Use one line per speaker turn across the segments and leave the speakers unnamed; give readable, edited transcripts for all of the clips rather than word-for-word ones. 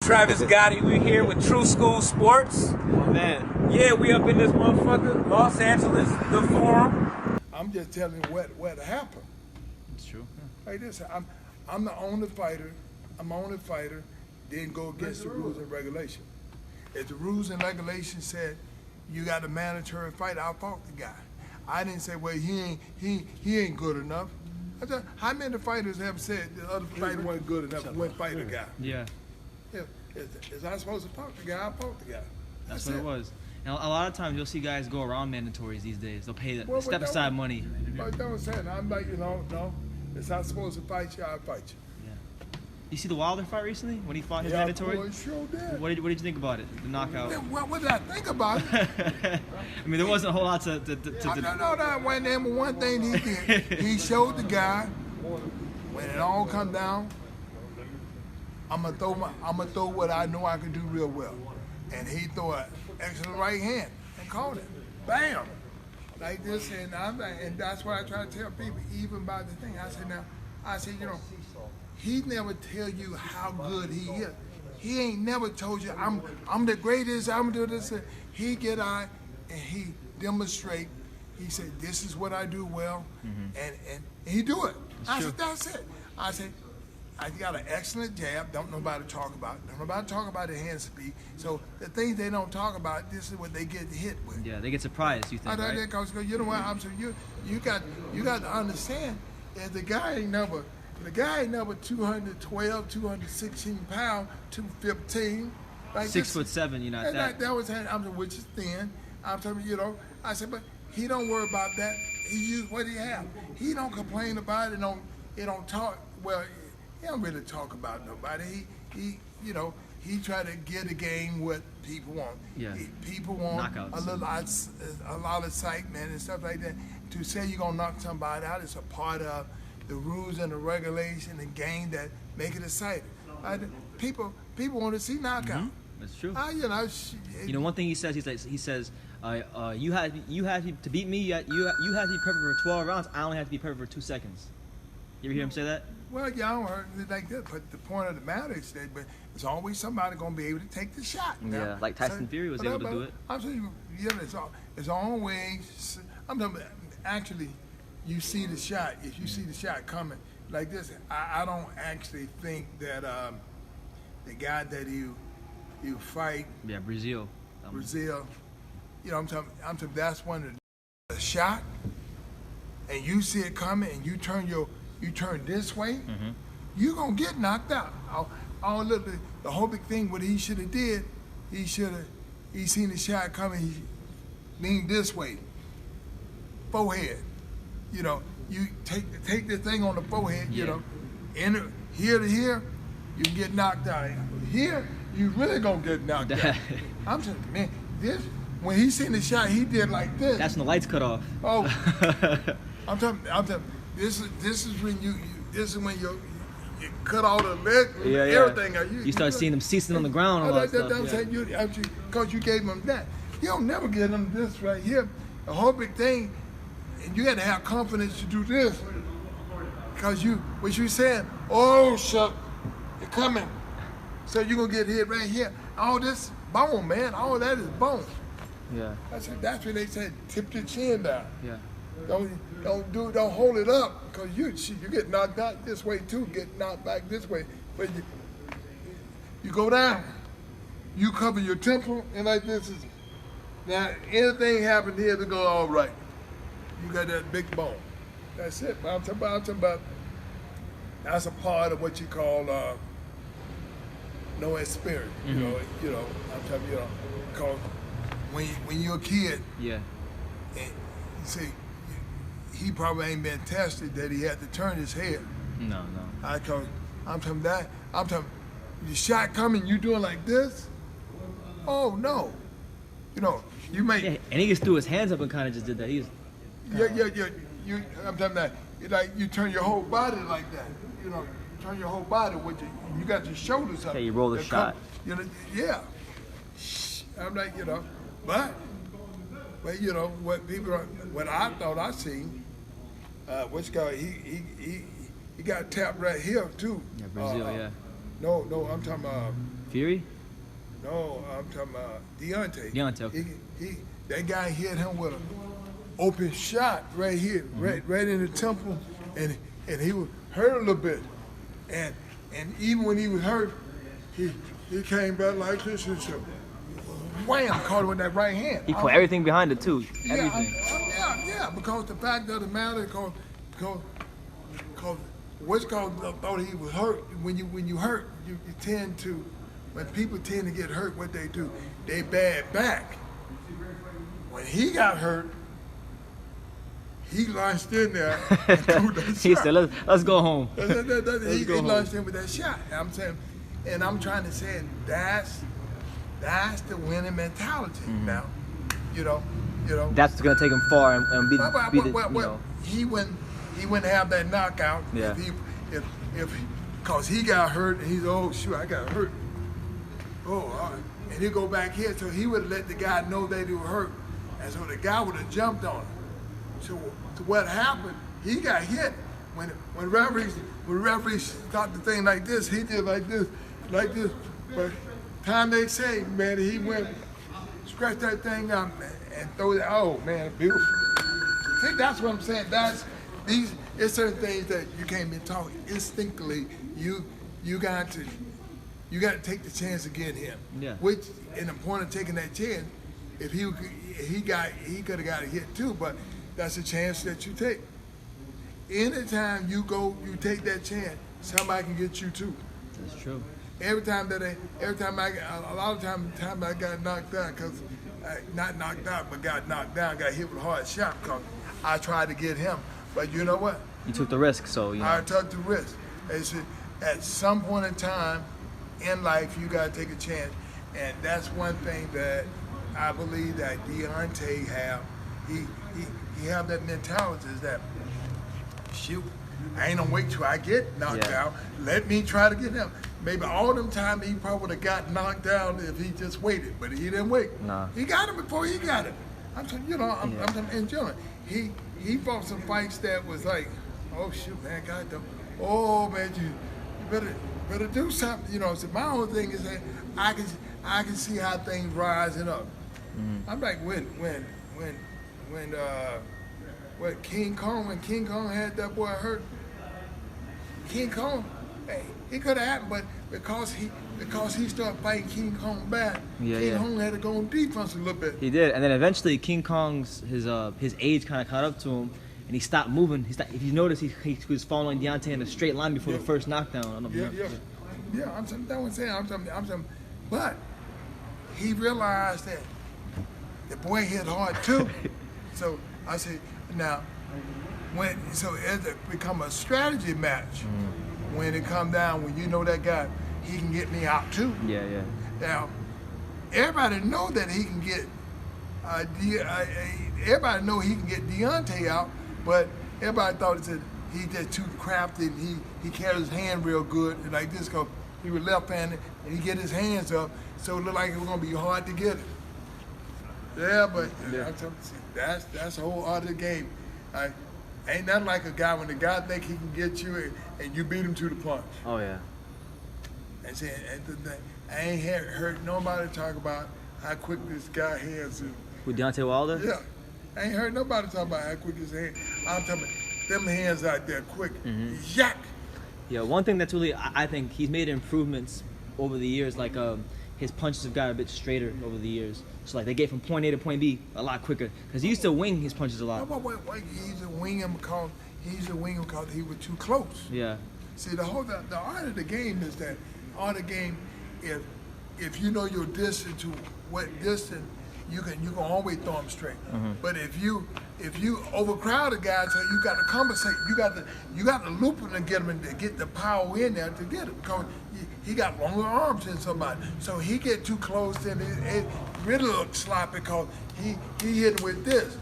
Travis Gotti, we're here with True School Sports.
Man.
Yeah, we up in this motherfucker, Los Angeles, the Forum.
I'm just telling you what happened.
It's true.
Like this, I'm the only fighter. I'm the only fighter didn't go against the rules and regulations. If the rules and regulations said you got a mandatory fight, I'll fought the guy. I didn't say, well, he ain't good enough. I said, how many fighters have said the other fighter wasn't good enough and wouldn't fight the guy?
Yeah.
Is I supposed to fought the guy? I fought the guy.
That's what it was. And a lot of times you'll see guys go around mandatories these days. They'll pay the step aside money.
But that was saying, I'm like, no, it's not supposed to fight you, I'll fight you.
Yeah. You see the Wilder fight recently when he fought his
Yeah,
mandatory?
boy, sure did.
What did you think about it? The knockout.
What did I think about it?
I mean, there wasn't a whole lot to
No, that wasn't one thing he did. He showed the guy when it all come down, I'm gonna throw what I know I can do real well, and he threw an excellent right hand and caught it, bam, like this, and that's what I try to tell people, even by the thing. I said, he never tell you how good he is. He ain't never told you I'm the greatest. I'm gonna do this. He get out and he demonstrate. He said, this is what I do well, and he do it. I said, that's it. I said, I got an excellent jab. Don't nobody talk about it. Don't nobody talk about the hand speed. So the things they don't talk about, this is what they get hit with.
Yeah, they get surprised. You think, right?
Because you know what? I'm saying you got to understand that the guy ain't never 212, 216 pounds, 215. Like
6'7", you know that.
That was which is thin. I'm telling you, I said, but he don't worry about that. He use what he have. He don't complain about it. He don't talk. Well, he don't really talk about nobody. He try to get a game what people want.
Yeah.
People want
knockouts.
a lot of excitement and stuff like that. To say you're gonna knock somebody out is a part of the rules and the regulation and game that make it exciting. People want to see knockout.
That's true.
You
know, one thing he says, he says, you had to beat me. You had to be perfect for 12 rounds. I only have to be perfect for 2 seconds. You ever hear him say that?
Well, yeah, I don't heard it like that, but the point of the matter is that there's always somebody going to be able to take the shot.
Yeah, like Tyson Fury was able to do it.
I'm saying, there's always, actually, you see the shot. If you see the shot coming like this, I don't actually think that the guy that you fight,
Breazeale,
I'm talking that's one of the shot, and you see it coming, and you turn this way, you're gonna get knocked out. The whole big thing, what he should have did, he seen the shot coming, he leaned this way, forehead. You take the thing on the forehead, in here to here, you get knocked out. Here, you really gonna get knocked out. I'm just, man, when he seen the shot, he did like this.
That's when the lights cut off.
Oh, I'm telling this is when you cut all the leg, everything.
You start seeing them ceasing on the ground and all that stuff.
I'm saying because you gave him that. You don't never get him this right here. The whole big thing, and you got to have confidence to do this. Because what you saying, oh, shit, you're coming. So you're going to get hit right here. All this bone, man, all that is bone.
Yeah.
That's what they said, tip your chin down.
Yeah.
Don't hold it up, because you get knocked out this way too, get knocked back this way. But you go down, you cover your temple, and like this is, now anything happened here to go all right. You got that big bone. That's it. I'm talking about that's a part of what you call no experience. I'm talking, because when you're a kid, and you see, he probably ain't been tested that he had to turn his head.
No.
I'm talking the shot coming, you doing like this? Oh no. You may.
Yeah, and he just threw his hands up and kind of just did that.
I'm talking that. You turn your whole body like that. You turn your whole body with you got your shoulders up.
Yeah, you roll the shot.
Yeah. I'm like, but what I thought I seen. Which guy? He got tapped right here too.
Yeah, Breazeale,
No, I'm talking about
Fury?
No, I'm talking about Deontay.
Deontay, okay.
That guy hit him with an open shot right here, right in the temple, and he was hurt a little bit. And even when he was hurt, he came back like this and said, wham, caught him with that right hand.
He put everything behind it too. Everything.
Yeah, because the fact of the matter, because what's called thought he was hurt. When you hurt, you tend to, when people tend to get hurt, what they do, they bad back. When he got hurt, he launched in there and threw that shot.
He said, let's go home.
He launched in with that shot. I'm saying, and I'm trying to say that's the winning mentality now. You know.
That's gonna take him far and be the, you know.
He wouldn't have that knockout if cause he got hurt and he's I got hurt. And he go back here, so he would let the guy know that he was hurt, and so the guy would have jumped on him. So what happened? He got hit when referees stopped the thing like this. He did like this. But time they say, man, he went scratch that thing up and throw it. Oh man, beautiful. See, that's what I'm saying. It's certain things that you can't be taught instinctively. You got to take the chance to get him.
Yeah.
Which, in the point of taking that chance, if he could have got a hit too, but that's a chance that you take. Anytime you take that chance, somebody can get you too.
That's true.
A lot of times I got knocked down, not knocked out, but got knocked down, got hit with a hard shot because I tried to get him. But you know what?
You took the risk, so you know.
I took the risk. At some point in time in life, you got to take a chance. And that's one thing that I believe that Deontay have. He have that mentality is that, shoot, I ain't gonna wait till I get knocked out. Let me try to get him. Maybe all them time he probably would have got knocked down if he just waited, but he didn't wait.
Nah.
He got him before he got him. I'm enjoying. He fought some fights that was like, oh shoot, man, God, oh man, you better do something. You know, so my whole thing is that I can see how things rising up. I'm like when King Kong had that boy hurt. King Kong, hey, it could have happened, but because he started fighting King Kong back, King Kong had to go on defense a little bit.
He did, and then eventually King Kong's his age kind of caught up to him, and he stopped moving. If you notice, he was following Deontay in a straight line before the first knockdown.
I'm saying, but he realized that the boy hit hard too. So I said, now, as it become a strategy match, when it come down, when you know that guy, he can get me out too.
Yeah.
Now, everybody know that he can get, everybody know he can get Deontay out, but everybody thought that he just too crafty and he carried his hand real good, and like this, cause he was left-handed, and he get his hands up, so it looked like it was gonna be hard to get him. Yeah, but that's the whole art of the game. Ain't nothing like a guy when the guy think he can get you and you beat him to the punch.
Oh yeah.
I ain't heard nobody talk about how quick this guy hands is.
With Deontay Wilder?
Yeah. I ain't heard nobody talk about how quick his hand. I'm talking about them hands out there quick. Yak.
Yeah, one thing that's really, I think he's made improvements over the years, like his punches have got a bit straighter over the years. So like they get from point A to point B a lot quicker. Because he used to wing his punches a lot.
He's a wing him because he was too close.
Yeah.
See, the art of the game is that art of the game, if you know your distance to what distance, you can always throw them straight. But if you overcrowd a guy, so you got to compensate. You got to loop him and get him and get the power in there to get him. Because he got longer arms than somebody. So he get too close and it really looks sloppy because he hit him with this.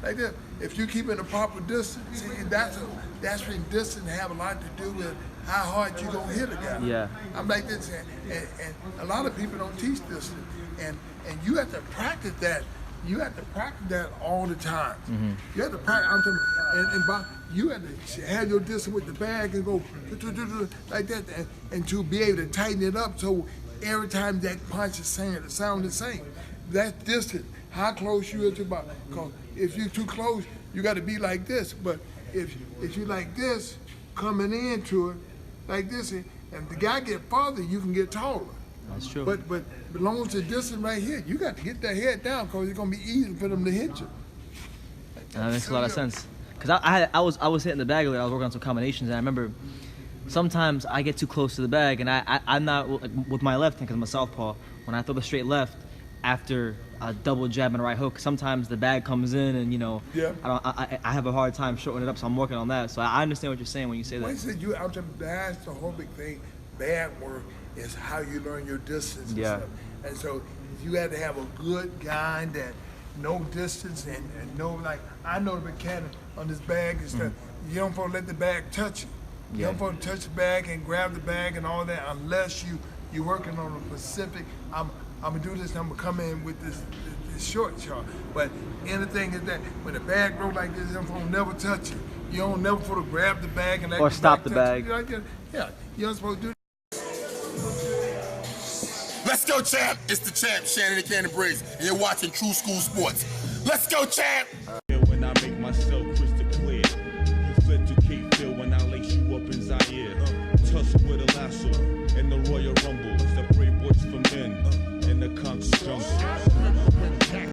Like this. If you keep in the proper distance, see, that's when distance have a lot to do with how hard you gonna hit a guy.
Yeah.
I'm like this, and a lot of people don't teach this, and you have to practice that you have to practice that all the time.
Mm-hmm.
You have to practice, you have to have your distance with the bag and go like that, and to be able to tighten it up so every time that punch is sound the same. That distance, how close you are to about. Cause if you're too close, you got to be like this. But if you like this, coming into it like this, and the guy get farther, you can get taller.
That's true.
But as long as the distance right here, you got to get that head down because it's gonna be easy for them to hit you.
That makes a lot of sense. Cause I was hitting the bag earlier. I was working on some combinations, and I remember sometimes I get too close to the bag, and I'm not like, with my left hand because I'm a southpaw. When I throw the straight left after a double jab and a right hook, sometimes the bag comes in, and I have a hard time shortening it up. So I'm working on that. So I understand what you're saying when you say that.
When I said that's the whole big thing. Bag work is how you learn your distance. And stuff. And so you have to have a good guy that know distance and know, like, I know the mechanic on this bag and stuff. You don't want to let the bag touch you. You don't want to touch the bag and grab the bag and all that unless you're working on a specific. I'm gonna do this. I'm gonna come in with this short chart. But anything is that when the bag grows like this, you don't never touch it. You don't never want to grab the bag and let
or
the
stop
bag
the
touch
bag.
you. Yeah, you're not supposed to do.
Let's go, champ. It's the champ, Shannon the Cannon Briggs, and you're watching True School Sports. Let's go, champ.